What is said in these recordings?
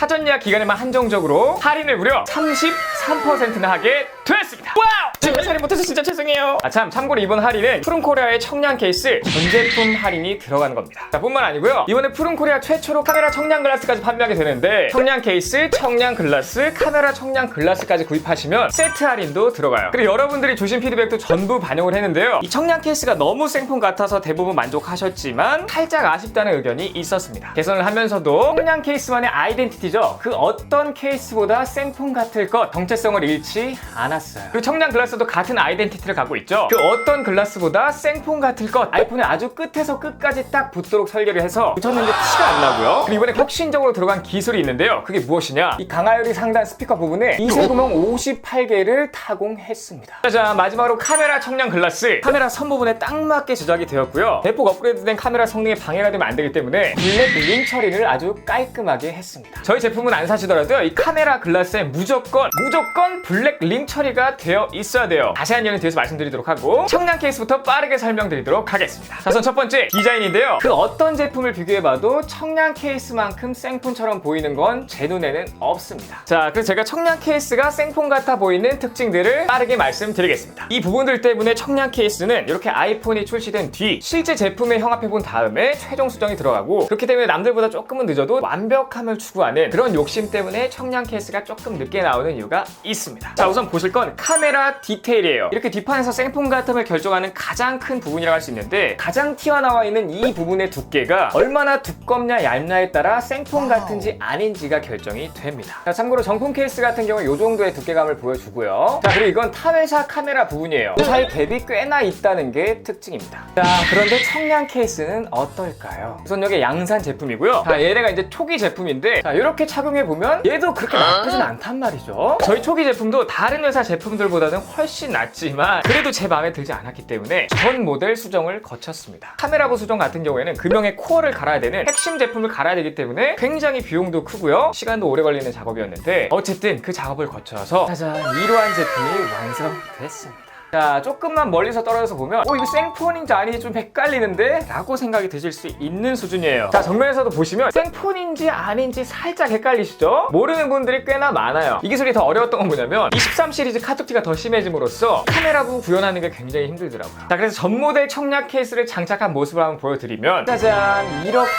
사전 예약 기간에만 한정적으로 할인을 무려 33%나 하게 됐습니다. 와우! 지금 할인 못해서 진짜 죄송해요. 참고로 이번 할인은 푸른코리아의 청량 케이스 전 제품 할인이 들어가는 겁니다. 뿐만 아니고요, 이번에 푸른코리아 최초로 카메라 청량 글라스까지 판매하게 되는데, 청량 케이스, 청량 글라스, 카메라 청량 글라스까지 구입하시면 세트 할인도 들어가요. 그리고 여러분들이 주신 피드백도 전부 반영을 했는데요, 이 청량 케이스가 너무 생폰 같아서 대부분 만족하셨지만 살짝 아쉽다는 의견이 있었습니다. 개선을 하면서도 청량 케이스만의 아이덴티티죠. 그 어떤 케이스보다 생폰 같을 것, 정체성을 잃지 않았어요. 그리고 청량 글라스도 같은 아이덴티티를 갖고 있죠. 그 어떤 글라스보다 생폰 같을 것, 아이폰의 아주 끝에서 끝까지 딱 붙도록 설계를 해서 붙였는데 티가 안 나고요. 그리고 이번에 혁신적으로 들어간 기술이 있는데요, 그게 무엇이냐, 이 강하율이 상단 스피커 부분에 이세구멍 58개를 타공했습니다. 짜잔, 마지막으로 카메라 청량 글라스, 카메라 선 부분에 딱 맞게 제작이 되었고요. 대폭 업그레이드된 카메라 성능에 방해가 되면 안 되기 때문에 블랙 링 처리를 아주 깔끔하게 했습니다. 저희 제품은 안 사시더라도요, 이 카메라 글라스에 무조건 블랙 링 처리가 되어 있어야 돼요. 자세한 이유는 뒤에서 말씀드리도록 하고, 청량 케이스부터 빠르게 설명드리도록 하겠습니다. 자, 우선 첫 번째 디자인인데요, 그 어떤 제품을 비교해봐도 청량 케이스만큼 생폰처럼 보이는 건 제 눈에는 없습니다. 자, 그래서 제가 청량 케이스가 생폰 같아 보이는 특징들을 빠르게 말씀드리겠습니다. 이 부분들 때문에 청량 케이스는 이렇게 아이폰이 출시된 뒤 실제 제품에 형합해본 다음에 최종 수정이 들어가고, 그렇기 때문에 남들보다 조금은 늦어도 완벽함을 추구하는 그런 욕심 때문에 청량 케이스가 조금 늦게 나오는 이유가 있습니다. 자, 우선 보실 건 카메라 디테일이에요. 이렇게 뒷판에서 생폰 같음을 결정하는 가장 큰 부분이라고 할 수 있는데, 가장 튀어나와 있는 이 부분의 두께가 얼마나 두껍냐 얇냐에 따라 생폰 같은지 아닌지가 결정이 됩니다. 자, 참고로 정품 케이스 같은 경우 이 정도의 두께감을 보여주고요. 자, 그리고 이건 타 회사 카메라 부분이에요. 이 사이 갭이 꽤나 있다는 게 특징입니다. 자, 그런데 청량 케이스는 어떨까요? 우선 여기 양산 제품이고요. 자, 얘네가 이제 초기 제품인데, 자, 이렇게 착용해보면 얘도 그렇게 나쁘진 않단 말이죠. 저희 초기 제품도 다른 회사 제품들보다는 훨씬 낫지만 그래도 제 마음에 들지 않았기 때문에 전 모델 수정을 거쳤습니다. 카메라부 수정 같은 경우에는 금형의 코어를 갈아야 되는 핵심 제품을 갈아야 되기 때문에 굉장히 비용도 크고요, 시간도 오래 걸리는 작업이었는데, 어쨌든 그 작업을 거쳐서 짜잔, 이러한 제품이 완성됐습니다. 자, 조금만 멀리서 떨어져서 보면 이거 생폰인지 아닌지 좀 헷갈리는데? 라고 생각이 드실 수 있는 수준이에요. 자, 정면에서도 보시면 생폰인지 아닌지 살짝 헷갈리시죠? 모르는 분들이 꽤나 많아요. 이 기술이 더 어려웠던 건 뭐냐면, 이 13 시리즈 카툭티가 더 심해짐으로써 카메라부 구현하는 게 굉장히 힘들더라고요. 자, 그래서 전 모델 청량 케이스를 장착한 모습을 한번 보여드리면, 짜잔, 이렇게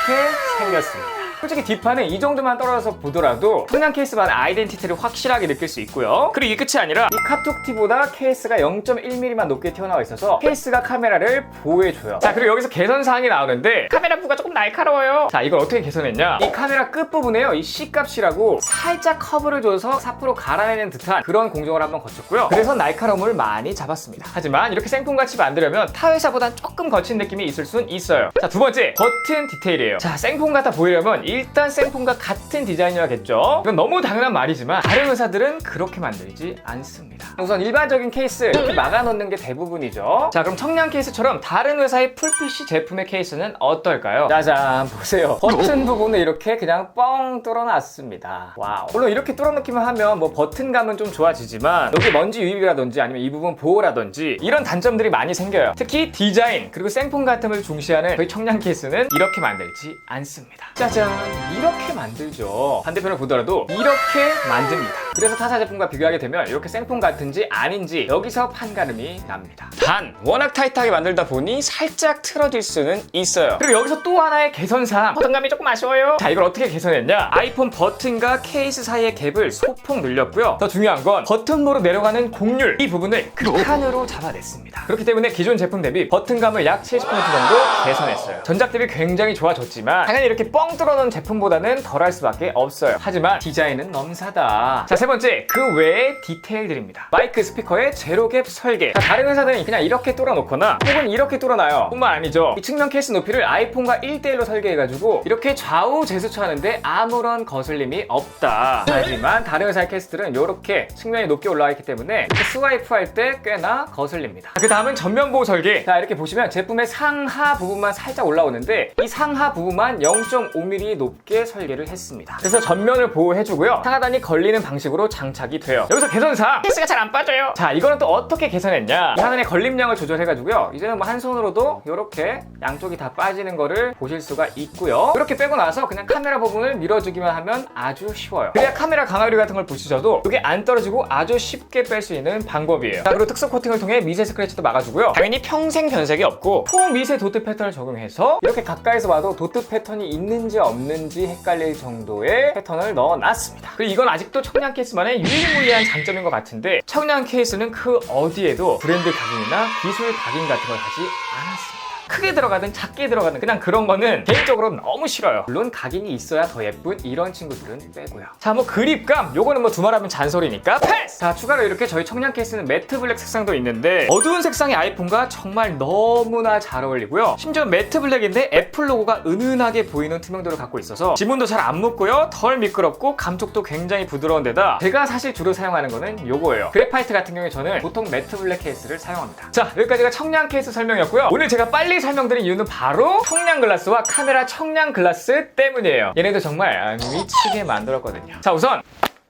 생겼습니다. 솔직히 뒷판은 이 정도만 떨어져서 보더라도 청량 케이스만의 아이덴티티를 확실하게 느낄 수 있고요. 그리고 이게 끝이 아니라 이 카톡티보다 케이스가 0.1mm만 높게 튀어나와 있어서 케이스가 카메라를 보호해줘요. 자, 그리고 여기서 개선사항이 나오는데, 카메라부가 조금 날카로워요. 자, 이걸 어떻게 개선했냐, 이 카메라 끝부분에요, 이 C값이라고 살짝 커브를 줘서 4% 갈아내는 듯한 그런 공정을 한번 거쳤고요. 그래서 날카로움을 많이 잡았습니다. 하지만 이렇게 생폰같이 만들려면 타 회사보단 조금 거친 느낌이 있을 순 있어요. 자, 두 번째, 버튼 디테일이에요. 자, 생폰 같아 보이려면 일단 생폰과 같은 디자인이어야겠죠. 이건 너무 당연한 말이지만 다른 회사들은 그렇게 만들지 않습니다. 우선 일반적인 케이스 이렇게 막아놓는 게 대부분이죠. 자, 그럼 청량 케이스처럼 다른 회사의 풀PC 제품의 케이스는 어떨까요? 짜잔, 보세요. 버튼 부분을 이렇게 그냥 뻥 뚫어놨습니다. 와우. 물론 이렇게 뚫어놓기만 하면 뭐 버튼감은 좀 좋아지지만 여기 먼지 유입이라든지 아니면 이 부분 보호라든지 이런 단점들이 많이 생겨요. 특히 디자인 그리고 생폰 같음을 중시하는 저희 청량 케이스는 이렇게 만들지 않습니다. 짜잔, 이렇게 만들죠. 반대편을 보더라도 이렇게 만듭니다. 그래서 타사 제품과 비교하게 되면 이렇게 생폰 같은지 아닌지 여기서 판가름이 납니다. 단, 워낙 타이트하게 만들다 보니 살짝 틀어질 수는 있어요. 그리고 여기서 또 하나의 개선사항, 버튼감이 조금 아쉬워요. 자, 이걸 어떻게 개선했냐, 아이폰 버튼과 케이스 사이의 갭을 소폭 늘렸고요. 더 중요한 건 버튼으로 내려가는 곡률, 이 부분을 극한으로 잡아냈습니다. 그렇기 때문에 기존 제품 대비 버튼감을 약 70% 정도 개선했어요. 전작 대비 굉장히 좋아졌지만 당연히 이렇게 뻥 뚫어놓은 제품보다는 덜할 수밖에 없어요. 하지만 디자인은 넘사다. 자, 세 번째, 그 외의 디테일들입니다. 마이크 스피커의 제로갭 설계. 자, 다른 회사들은 그냥 이렇게 뚫어놓거나 혹은 이렇게 뚫어놔요. 뿐만 아니죠, 이 측면 케이스 높이를 아이폰과 1:1로 설계해가지고 이렇게 좌우 제스처하는데 아무런 거슬림이 없다. 하지만 다른 회사의 케이스들은 이렇게 측면이 높게 올라와 있기 때문에 이렇게 스와이프 할 때 꽤나 거슬립니다. 그 다음은 전면 보호 설계. 자, 이렇게 보시면 제품의 상하 부분만 살짝 올라오는데 이 상하 부분만 0.5mm 높게 설계를 했습니다. 그래서 전면을 보호해주고요, 상하단이 걸리는 방식으로 안쪽으로 장착이 돼요. 여기서 개선사항, 케이스가 잘 안 빠져요. 자, 이거는 또 어떻게 개선했냐, 이 화면의 걸림량을 조절해가지고요, 이제는 뭐 한 손으로도 이렇게 양쪽이 다 빠지는 거를 보실 수가 있고요. 이렇게 빼고 나서 그냥 카메라 부분을 밀어주기만 하면 아주 쉬워요. 그래야 카메라 강화유리 같은 걸 붙이셔도 이게 안 떨어지고 아주 쉽게 뺄 수 있는 방법이에요. 자, 그리고 특수 코팅을 통해 미세 스크래치도 막아주고요. 당연히 평생 변색이 없고 초미세 도트 패턴을 적용해서 이렇게 가까이서 봐도 도트 패턴이 있는지 없는지 헷갈릴 정도의 패턴을 넣어놨습니다. 그리고 이건 아직도 청량 케이스만의 유일무이한 장점인 것 같은데, 청량 케이스는 그 어디에도 브랜드 각인이나 기술 각인 같은 걸 하지 않았습니다. 크게 들어가든 작게 들어가든 그냥 그런 거는 개인적으로 너무 싫어요. 물론 각인이 있어야 더 예쁜 이런 친구들은 빼고요. 자, 뭐 그립감, 요거는 뭐 두말하면 잔소리니까 패스! 자, 추가로 이렇게 저희 청량 케이스는 매트 블랙 색상도 있는데 어두운 색상의 아이폰과 정말 너무나 잘 어울리고요. 심지어 매트 블랙인데 애플 로고가 은은하게 보이는 투명도를 갖고 있어서 지문도 잘 안 묻고요, 덜 미끄럽고 감촉도 굉장히 부드러운 데다 제가 사실 주로 사용하는 거는 요거예요. 그래파이트 같은 경우에 저는 보통 매트 블랙 케이스를 사용합니다. 자, 여기까지가 청량 케이스 설명이었고요. 오늘 제가 빨리 설명드린 이유는 바로 청량 글라스와 카메라 청량 글라스 때문이에요. 얘네도 정말 미치게 만들었거든요. 자, 우선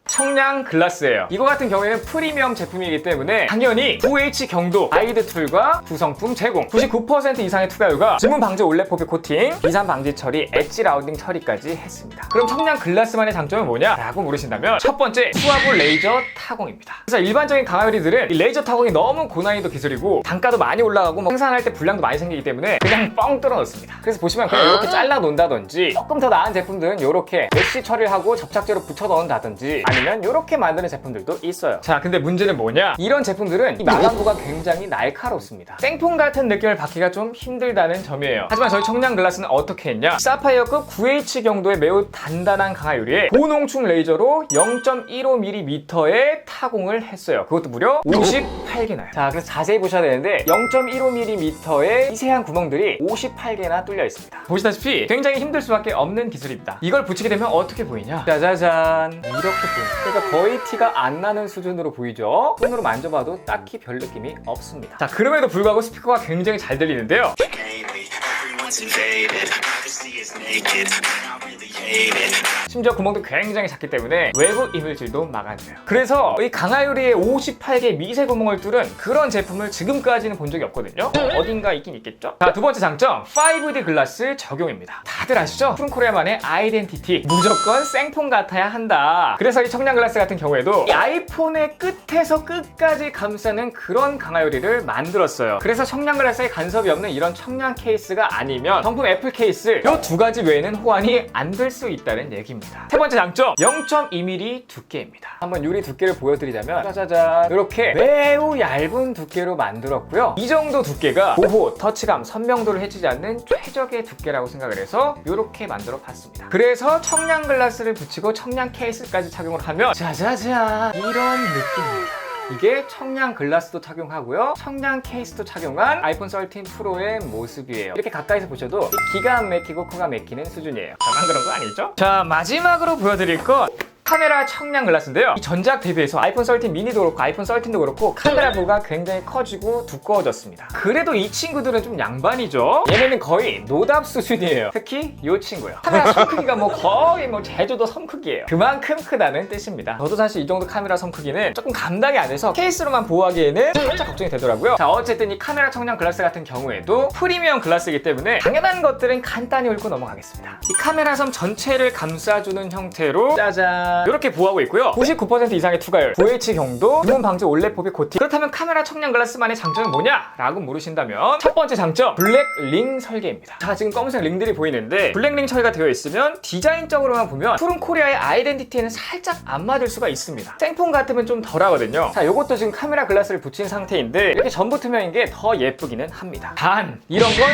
청량 글라스예요. 이거 같은 경우에는 프리미엄 제품이기 때문에 당연히 9H 경도 가이드 툴과 구성품 제공, 99% 이상의 투과율과 지문 방지 올레 포비 코팅, 비산 방지 처리, 엣지 라운딩 처리까지 했습니다. 그럼 청량 글라스만의 장점은 뭐냐? 라고 물으신다면 첫 번째, 수화부 레이저 타공입니다. 그래서 일반적인 강화유리들은 이 레이저 타공이 너무 고난이도 기술이고 단가도 많이 올라가고 뭐 생산할 때 불량도 많이 생기기 때문에 그냥 뻥 뚫어 놓습니다. 그래서 보시면 그냥 이렇게 잘라 놓는다든지, 조금 더 나은 제품들은 이렇게 메쉬 처리를 하고 접착제로 붙여 넣는다든지, 아니면 이렇게 만드는 제품들도 있어요. 자, 근데 문제는 뭐냐? 이런 제품들은 이 마감부가 굉장히 날카롭습니다. 생폰 같은 느낌을 받기가 좀 힘들다는 점이에요. 하지만 저희 청량 글라스는 어떻게 했냐? 사파이어급 9H 경도의 매우 단단한 강화유리에 고농축 레이저로 0.15mm의 타공을 했어요. 그것도 무려 58개나요. 자, 그래서 자세히 보셔야 되는데 0.15mm의 미세한 구멍들이 58개나 뚫려 있습니다. 보시다시피 굉장히 힘들 수밖에 없는 기술입니다. 이걸 붙이게 되면 어떻게 보이냐? 짜자잔, 이렇게 보입니다. 그러니까 거의 티가 안 나는 수준으로 보이죠? 손으로 만져봐도 딱히 별 느낌이 없습니다. 자, 그럼에도 불구하고 스피커가 굉장히 잘 들리는데요. 심지어 구멍도 굉장히 작기 때문에 외부 이물질도 막아줘요. 그래서 이 강화유리에 58개 미세 구멍을 뚫은 그런 제품을 지금까지는 본 적이 없거든요. 어딘가 있긴 있겠죠? 자, 두 번째 장점, 5D 글라스 적용입니다. 다들 아시죠? 푸른코리아만의 아이덴티티, 무조건 생폰 같아야 한다. 그래서 이 청량 글라스 같은 경우에도 이 아이폰의 끝에서 끝까지 감싸는 그런 강화유리를 만들었어요. 그래서 청량 글라스에 간섭이 없는 이런 청량 케이스가 아니면 정품 애플 케이스 이 두 가지 외에는 호환이 안 될 수 있다는 얘기입니다. 세 번째 장점, 0.2mm 두께입니다. 한번 유리 두께를 보여드리자면 짜자잔, 이렇게 매우 얇은 두께로 만들었고요. 이 정도 두께가 보호, 터치감, 선명도를 해치지 않는 최적의 두께라고 생각을 해서 이렇게 만들어 봤습니다. 그래서 청량 글라스를 붙이고 청량 케이스까지 착용을 하면 짜자잔, 이런 느낌입니다. 이게 청량 글라스도 착용하고요, 청량 케이스도 착용한 아이폰 13 프로의 모습이에요. 이렇게 가까이서 보셔도 기가 막히고 코가 막히는 수준이에요. 저만 그런 거 아니죠? 자, 마지막으로 보여드릴 건 카메라 청량 글라스인데요. 이 전작 대비해서 아이폰 13 미니도 그렇고 아이폰 13도 그렇고 카메라 부가 굉장히 커지고 두꺼워졌습니다. 그래도 이 친구들은 좀 양반이죠. 얘네는 거의 노답 수준이에요. 특히 이 친구요. 카메라 섬 크기가 뭐 거의 뭐 제주도 섬 크기예요. 그만큼 크다는 뜻입니다. 저도 사실 이 정도 카메라 섬 크기는 조금 감당이 안 돼서 케이스로만 보호하기에는 살짝 걱정이 되더라고요. 자, 어쨌든 이 카메라 청량 글라스 같은 경우에도 프리미엄 글라스이기 때문에 당연한 것들은 간단히 훑고 넘어가겠습니다. 이 카메라 섬 전체를 감싸주는 형태로 짜잔, 이렇게 보호하고 있고요. 99% 이상의 투과율, 9H 경도, 지문 방지 올레 포비 코팅. 그렇다면 카메라 청량 글라스만의 장점은 뭐냐? 라고 물으신다면 첫 번째 장점, 블랙 링 설계입니다. 자, 지금 검은색 링들이 보이는데 블랙 링 처리가 되어 있으면 디자인적으로만 보면 푸른코리아의 아이덴티티에는 살짝 안 맞을 수가 있습니다. 생폰 같으면 좀 덜 하거든요. 자, 요것도 지금 카메라 글라스를 붙인 상태인데 이렇게 전부 투명인 게 더 예쁘기는 합니다. 단, 이런 건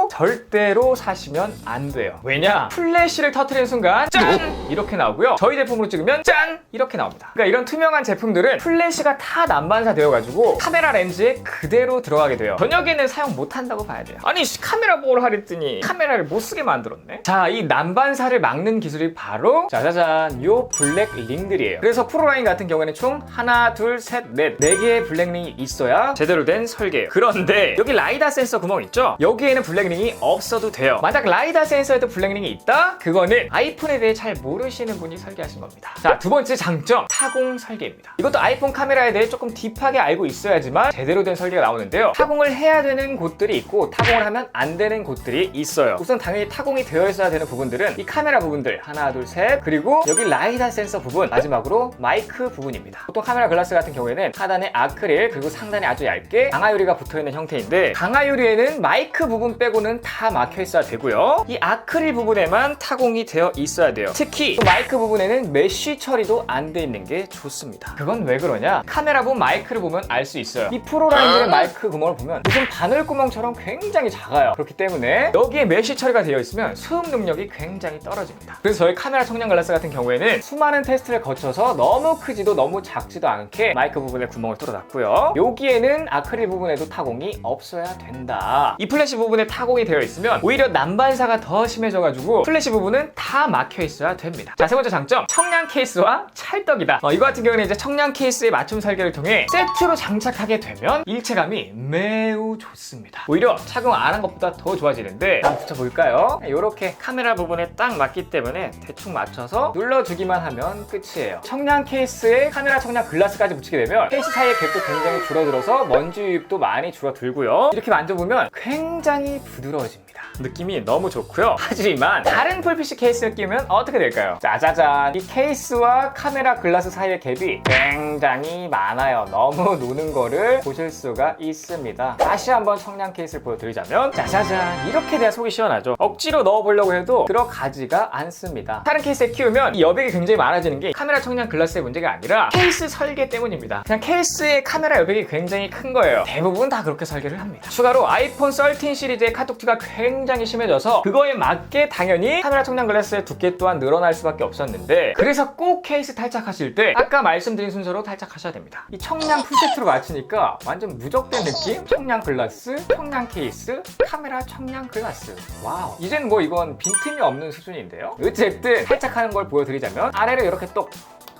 절대로 사시면 안 돼요. 왜냐? 플래시를 터트리는 순간 짠! 이렇게 나오고요. 저희 제품으로 찍으면 짠! 이렇게 나옵니다. 그러니까 이런 투명한 제품들은 플래시가 다 난반사 되어가지고 카메라 렌즈에 그대로 들어가게 돼요. 저녁에는 사용 못한다고 봐야 돼요. 아니, 카메라 보호를 하랬더니 카메라를 못쓰게 만들었네. 자, 이 난반사를 막는 기술이 바로 짜자잔, 요 블랙 링들이에요. 그래서 프로라인 같은 경우에는 총 하나, 둘, 셋, 넷, 4개의 블랙 링이 있어야 제대로 된 설계예요. 그런데 여기 라이다 센서 구멍 있죠? 여기에는 블랙 링이 없어도 돼요. 만약 라이다 센서에도 블랙 링이 있다? 그거는 아이폰에 대해 잘 모르시는 하시는 분이 설계하신 겁니다. 자, 두 번째 장점, 타공 설계입니다. 이것도 아이폰 카메라에 대해 조금 딥하게 알고 있어야지만 제대로 된 설계가 나오는데요. 타공을 해야 되는 곳들이 있고 타공을 하면 안 되는 곳들이 있어요. 우선 당연히 타공이 되어 있어야 되는 부분들은 이 카메라 부분들 하나, 둘, 셋, 그리고 여기 라이다 센서 부분, 마지막으로 마이크 부분입니다. 보통 카메라 글라스 같은 경우에는 하단에 아크릴, 그리고 상단에 아주 얇게 강화유리가 붙어있는 형태인데, 강화유리에는 마이크 부분 빼고는 다 막혀 있어야 되고요. 이 아크릴 부분에만 타공이 되어 있어야 돼요. 특히 마이크 부분에는 메쉬 처리도 안 돼 있는 게 좋습니다. 그건 왜 그러냐? 카메라 부분 마이크를 보면 알 수 있어요. 이 프로라인들의 마이크 구멍을 보면 무슨 바늘구멍처럼 굉장히 작아요. 그렇기 때문에 여기에 메쉬 처리가 되어 있으면 수음 능력이 굉장히 떨어집니다. 그래서 저희 카메라 청량 글라스 같은 경우에는 수많은 테스트를 거쳐서 너무 크지도 너무 작지도 않게 마이크 부분에 구멍을 뚫어놨고요. 여기에는 아크릴 부분에도 타공이 없어야 된다. 이 플래시 부분에 타공이 되어 있으면 오히려 난반사가 더 심해져가지고 플래시 부분은 다 막혀 있어야 됩니다. 자, 세 번째 장점, 청량 케이스와 찰떡이다. 이거 같은 경우는 이제 청량 케이스의 맞춤 설계를 통해 세트로 장착하게 되면 일체감이 매우 좋습니다. 오히려 착용 안 한 것보다 더 좋아지는데, 한번 붙여볼까요? 이렇게 카메라 부분에 딱 맞기 때문에 대충 맞춰서 눌러주기만 하면 끝이에요. 청량 케이스에 카메라 청량 글라스까지 붙이게 되면 케이스 사이의 갭도 굉장히 줄어들어서 먼지 유입도 많이 줄어들고요. 이렇게 만져보면 굉장히 부드러워집니다. 느낌이 너무 좋고요. 하지만 다른 풀피쉬 케이스를 끼우면 어떻게 될까요? 짜자잔! 이 케이스와 카메라 글라스 사이의 갭이 굉장히 많아요. 너무 노는 거를 보실 수가 있습니다. 다시 한번 청량 케이스를 보여드리자면, 짜자잔! 이렇게 돼야 속이 시원하죠. 억지로 넣어보려고 해도 들어가지가 않습니다. 다른 케이스에 끼우면 이 여백이 굉장히 많아지는 게 카메라 청량 글라스의 문제가 아니라 케이스 설계 때문입니다. 그냥 케이스의 카메라 여백이 굉장히 큰 거예요. 대부분 다 그렇게 설계를 합니다. 추가로 아이폰 13 시리즈의 카톡티가 굉장히 심해져서 그거에 맞게 당연히 카메라 청량 글라스의 두께 또한 늘어날 수밖에 없었는데, 그래서 꼭 케이스 탈착하실 때 아까 말씀드린 순서로 탈착하셔야 됩니다. 이 청량 풀세트로 맞추니까 완전 무적된 느낌? 청량 글라스, 청량 케이스, 카메라 청량 글라스. 와우, 이젠 뭐 이건 빈틈이 없는 수준인데요. 어쨌든 탈착하는 걸 보여드리자면, 아래를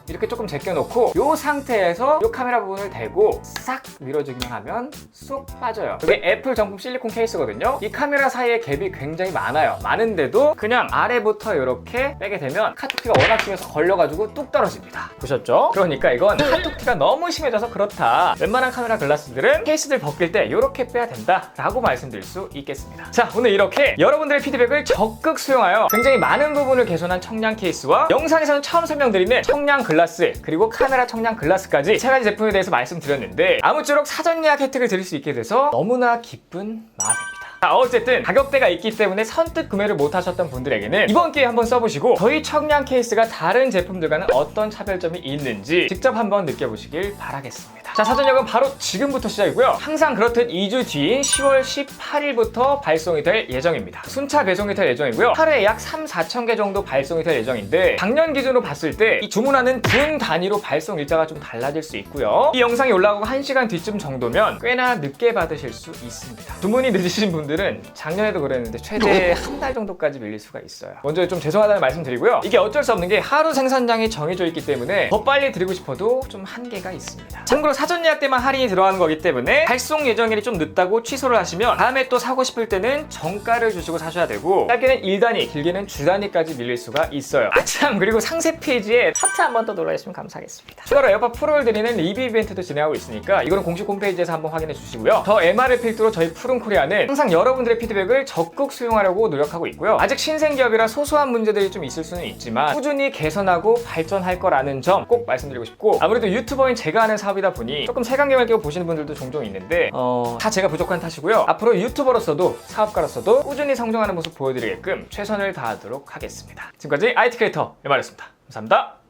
이렇게 조금 제껴놓고 이 상태에서 이 카메라 부분을 대고 싹 밀어주기만 하면 쏙 빠져요. 이게 애플 정품 실리콘 케이스거든요. 이 카메라 사이에 갭이 굉장히 많아요. 많은데도 그냥 아래부터 이렇게 빼게 되면 카톡티가 워낙 심해서 걸려가지고 뚝 떨어집니다. 보셨죠? 그러니까 이건 카톡티가 너무 심해져서 그렇다. 웬만한 카메라 글라스들은 케이스들 벗길 때 이렇게 빼야 된다 라고 말씀드릴 수 있겠습니다. 자, 오늘 이렇게 여러분들의 피드백을 적극 수용하여 굉장히 많은 부분을 개선한 청량 케이스와 영상에서는 처음 설명드리는 청량 글라스, 그리고 카메라 청량 글라스까지 세 가지 제품에 대해서 말씀드렸는데, 아무쪼록 사전 예약 혜택을 드릴 수 있게 돼서 너무나 기쁜 마음입니다. 자, 어쨌든 가격대가 있기 때문에 선뜻 구매를 못 하셨던 분들에게는 이번 기회에 한번 써보시고 저희 청량 케이스가 다른 제품들과는 어떤 차별점이 있는지 직접 한번 느껴보시길 바라겠습니다. 자, 사전 예약은 바로 지금부터 시작이고요. 항상 그렇듯 2주 뒤인 10월 18일부터 발송이 될 예정입니다. 순차 배송이 될 예정이고요. 하루에 약 3-4천 개 정도 발송이 될 예정인데, 작년 기준으로 봤을 때 이 주문하는 분 단위로 발송 일자가 좀 달라질 수 있고요. 이 영상이 올라오고 1시간 뒤쯤 정도면 꽤나 늦게 받으실 수 있습니다. 주문이 늦으신 분들은 작년에도 그랬는데 최대 한 달 정도까지 밀릴 수가 있어요. 먼저 좀 죄송하다는 말씀 드리고요. 이게 어쩔 수 없는 게 하루 생산량이 정해져 있기 때문에 더 빨리 드리고 싶어도 좀 한계가 있습니다. 참고로 사전 예약 때만 할인이 들어가는 거기 때문에 발송 예정일이 좀 늦다고 취소를 하시면 다음에 또 사고 싶을 때는 정가를 주시고 사셔야 되고, 짧게는 1단위, 길게는 주단위까지 밀릴 수가 있어요. 아참, 그리고 상세 페이지에 하트 한 번 더 눌러주시면 감사하겠습니다. 추가로 에어팟 프로를 드리는 리뷰 이벤트도 진행하고 있으니까 이거는 공식 홈페이지에서 한번 확인해 주시고요. 더 MR을 필두로 저희 푸른코리아는 항상 여러분들의 피드백을 적극 수용하려고 노력하고 있고요. 아직 신생기업이라 소소한 문제들이 좀 있을 수는 있지만 꾸준히 개선하고 발전할 거라는 점 꼭 말씀드리고 싶고, 아무래도 유튜버인 제가 하는 사업이다 보니 조금 색안경을 끼고 보시는 분들도 종종 있는데 다 제가 부족한 탓이고요. 앞으로 유튜버로서도 사업가로서도 꾸준히 성장하는 모습 보여드리게끔 최선을 다하도록 하겠습니다. 지금까지 IT 크리에이터 MR이었습니다. 감사합니다.